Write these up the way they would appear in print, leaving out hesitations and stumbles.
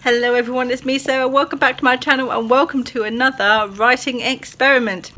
Hello everyone, it's me Sarah. Welcome back to my channel and welcome to another writing experiment.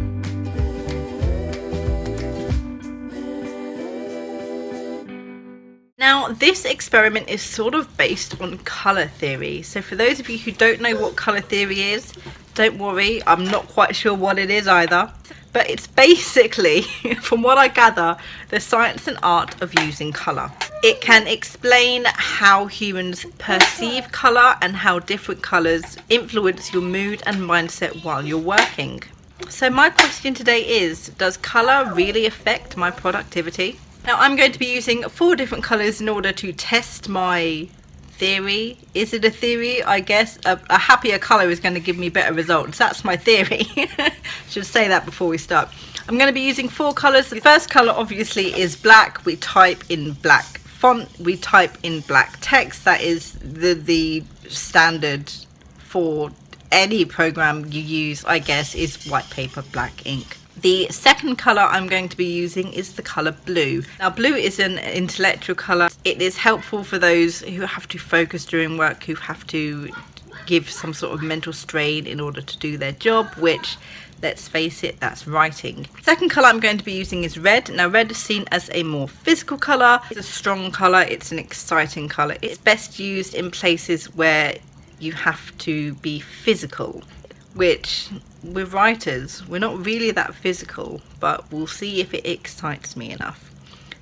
Now this experiment is sort of based on colour theory. So for those of you who don't know what colour theory is, don't worry, I'm not quite sure what it is either. But it's basically, from what I gather, the science and art of using colour. It can explain how humans perceive colour and how different colours influence your mood and mindset while you're working. So my question today is, does colour really affect my productivity? Now I'm going to be using 4 different colours in order to test my theory. Is it a theory? I guess a happier colour is going to give me better results. That's my theory. Should say that before we start. I'm going to be using 4 colours. The first colour obviously is black. We type in black font, we type in black text. That is the standard for any program you use, I guess, is white paper, black ink. The second colour I'm going to be using is the colour blue. Now blue is an intellectual colour. It is helpful for those who have to focus during work, who have to give some sort of mental strain in order to do their job, which, let's face it, that's writing. Second colour I'm going to be using is red. Now red is seen as a more physical colour. It's a strong colour, it's an exciting colour. It's best used in places where you have to be physical, which we're writers, we're not really that physical, but we'll see if it excites me enough.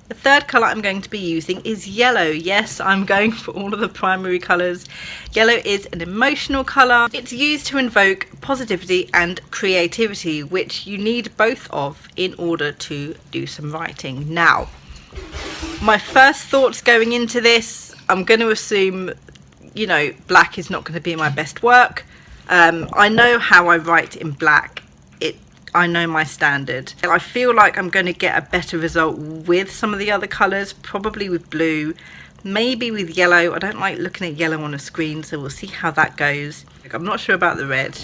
The third colour I'm going to be using is yellow. Yes, I'm going for all of the primary colours. Yellow is an emotional colour. It's used to invoke positivity and creativity, which you need both of in order to do some writing. Now, my first thoughts going into this, I'm going to assume, you know, black is not going to be my best work. I know how I write in black. I know my standard. I feel like I'm going to get a better result with some of the other colours, probably with blue, maybe with yellow. I don't like looking at yellow on a screen, so we'll see how that goes. I'm not sure about the red.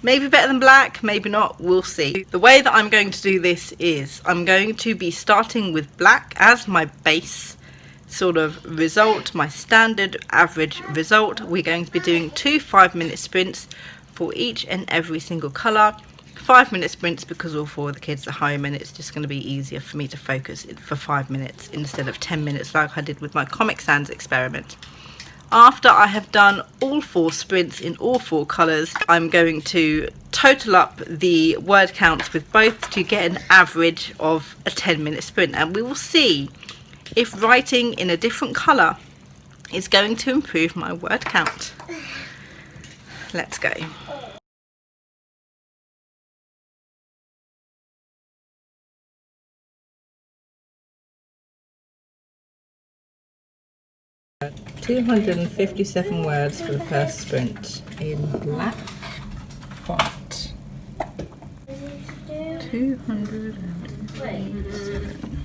Maybe better than black, maybe not, we'll see. The way that I'm going to do this is I'm going to be starting with black as my base sort of result, my standard average result. We're going to be doing 2 5-minute sprints for each and every single colour. 5-minute sprints because all 4 of the kids are home and it's just going to be easier for me to focus for 5 minutes instead of 10 minutes like I did with my Comic Sans experiment. After I have done all 4 sprints in all 4 colours, I'm going to total up the word counts with both to get an average of a 10-minute sprint, and we will see if writing in a different colour is going to improve my word count. Let's go. $257 words for the first sprint in black font. 257.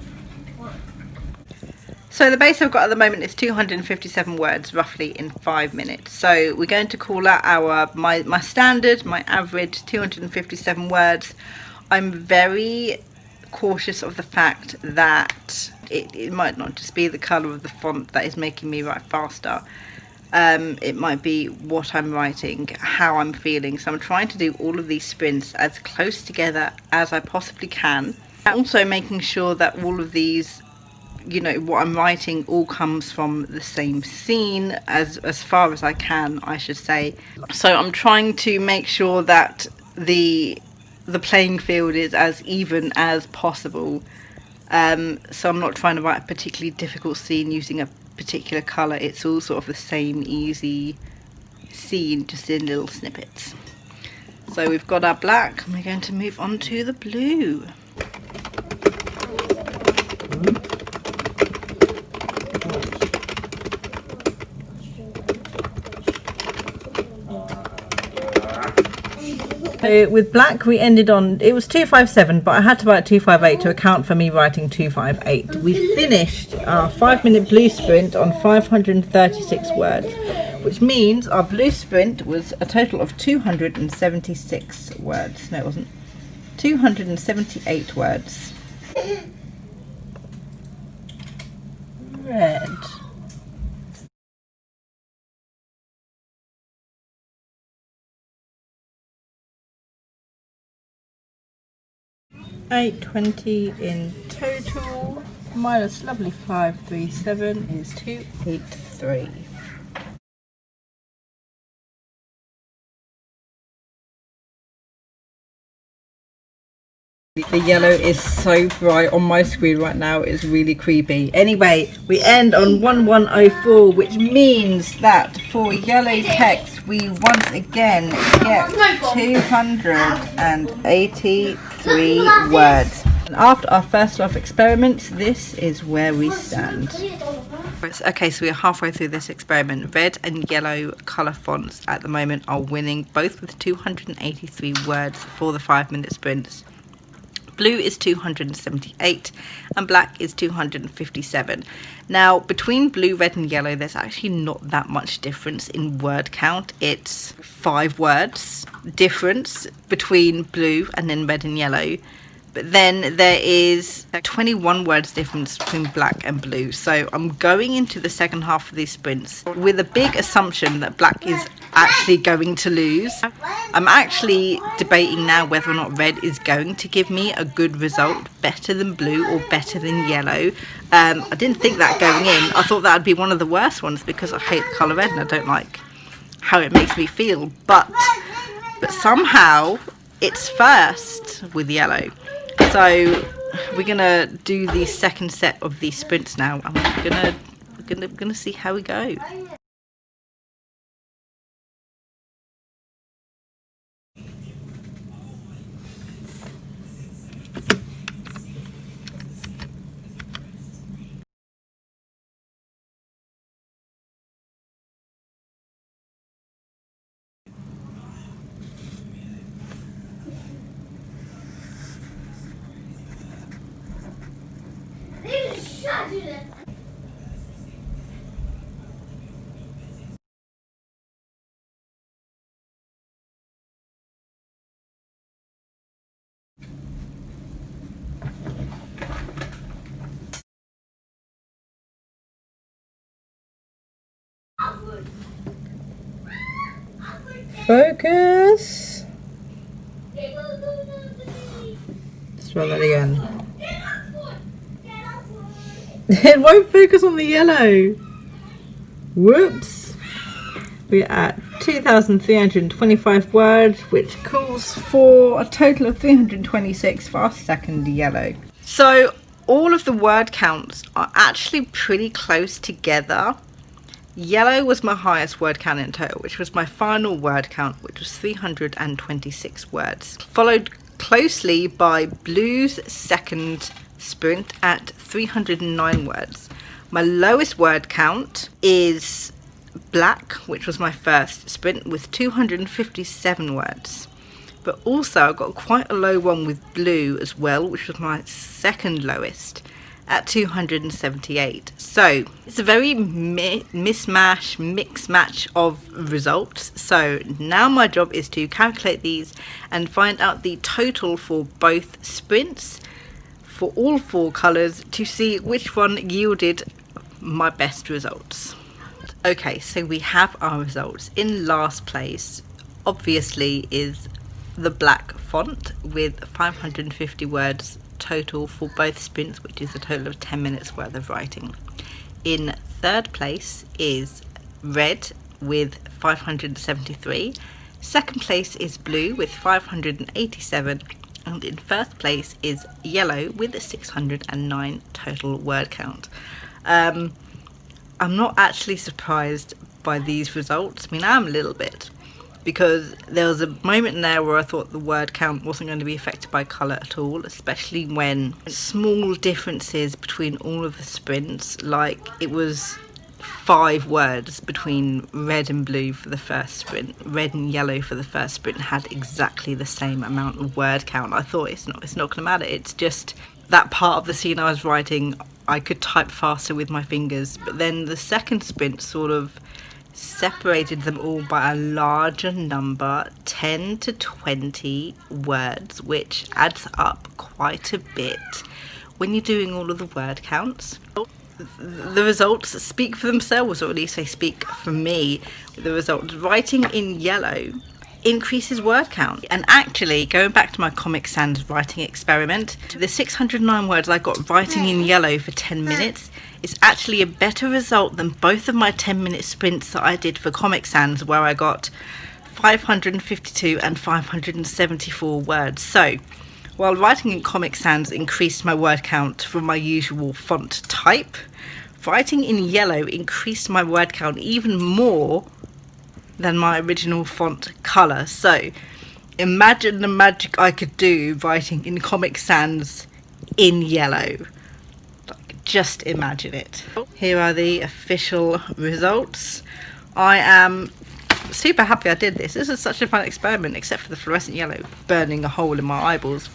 So the base I've got at the moment is 257 words, roughly in 5 minutes. So we're going to call that my standard, my average, 257 words. I'm very cautious of the fact that it might not just be the colour of the font that is making me write faster. It might be what I'm writing, how I'm feeling. So I'm trying to do all of these sprints as close together as I possibly can. Also making sure that all of these, you know, what I'm writing all comes from the same scene as far as I can, I should say. So I'm trying to make sure that the playing field is as even as possible. So I'm not trying to write a particularly difficult scene using a particular colour. It's all sort of the same easy scene, just in little snippets. So we've got our black and we're going to move on to the blue. So with black we ended on, it was 257, but I had to write 258 to account for me writing 258. We finished our 5-minute blue sprint on 536 words, which means our blue sprint was a total of 276 words. No, it wasn't. 278 words. Red. 820 in total. Minus lovely 537 is 283. The yellow is so bright on my screen right now, it's really creepy. Anyway, we end on 1104, which means that for yellow text we once again get 283 words. And after our first lot of experiments, this is where we stand. Okay, so we're halfway through this experiment. Red and yellow colour fonts at the moment are winning, both with 283 words for the 5-minute sprints. Blue is 278 and black is 257. Now, between blue, red and yellow, there's actually not that much difference in word count. It's 5 words difference between blue and then red and yellow. But then there is 21 words difference between black and blue. So I'm going into the second half of these sprints with a big assumption that black is actually going to lose. I'm actually debating now whether or not red is going to give me a good result, better than blue or better than yellow. I didn't think that going in. I thought that would be one of the worst ones because I hate the colour red and I don't like how it makes me feel. But somehow it's first with yellow. So we're gonna do the second set of these sprints now, and we're gonna see how we go. Focus. Let's try that again. It won't focus on the yellow. Whoops. We're at 2,325 words, which calls for a total of 326 for our second yellow. So all of the word counts are actually pretty close together. Yellow was my highest word count in total, which was my final word count, which was 326 words. Followed closely by blue's second sprint at 309 words. My lowest word count is black, which was my first sprint, with 257 words. But also I got quite a low one with blue as well, which was my second lowest at 278. So it's a very mix match of results. So now my job is to calculate these and find out the total for both sprints for all 4 colours to see which one yielded my best results. Okay, so we have our results. In last place obviously is the black font with 550 words total for both sprints, which is a total of 10 minutes worth of writing. In third place is red with 573. Second place is blue with 587, and in first place is yellow with 609 total word count. I'm not actually surprised by these results. I mean, I am a little bit, because there was a moment in there where I thought the word count wasn't going to be affected by colour at all, especially when small differences between all of the sprints, like it was 5 words between red and blue for the first sprint, red and yellow for the first sprint had exactly the same amount of word count. I thought it's not going to matter, it's just that part of the scene I was writing I could type faster with my fingers. But then the second sprint sort of separated them all by a larger number, 10 to 20 words, which adds up quite a bit when you're doing all of the word counts. The results speak for themselves, or at least they speak for me. The results, writing in yellow increases word count. And actually, going back to my Comic Sans writing experiment, the 609 words I got writing in yellow for 10 minutes is actually a better result than both of my 10-minute sprints that I did for Comic Sans, where I got 552 and 574 words. So while writing in Comic Sans increased my word count from my usual font type, writing in yellow increased my word count even more than my original font colour. So imagine the magic I could do writing in Comic Sans in yellow. Just imagine it. Here are the official results. I am super happy I did this. This is such a fun experiment, except for the fluorescent yellow burning a hole in my eyeballs.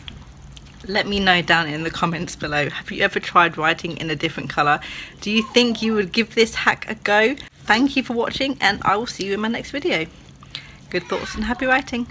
Let me know down in the comments below, have you ever tried writing in a different colour? Do you think you would give this hack a go? Thank you for watching, and I will see you in my next video. Good thoughts and happy writing.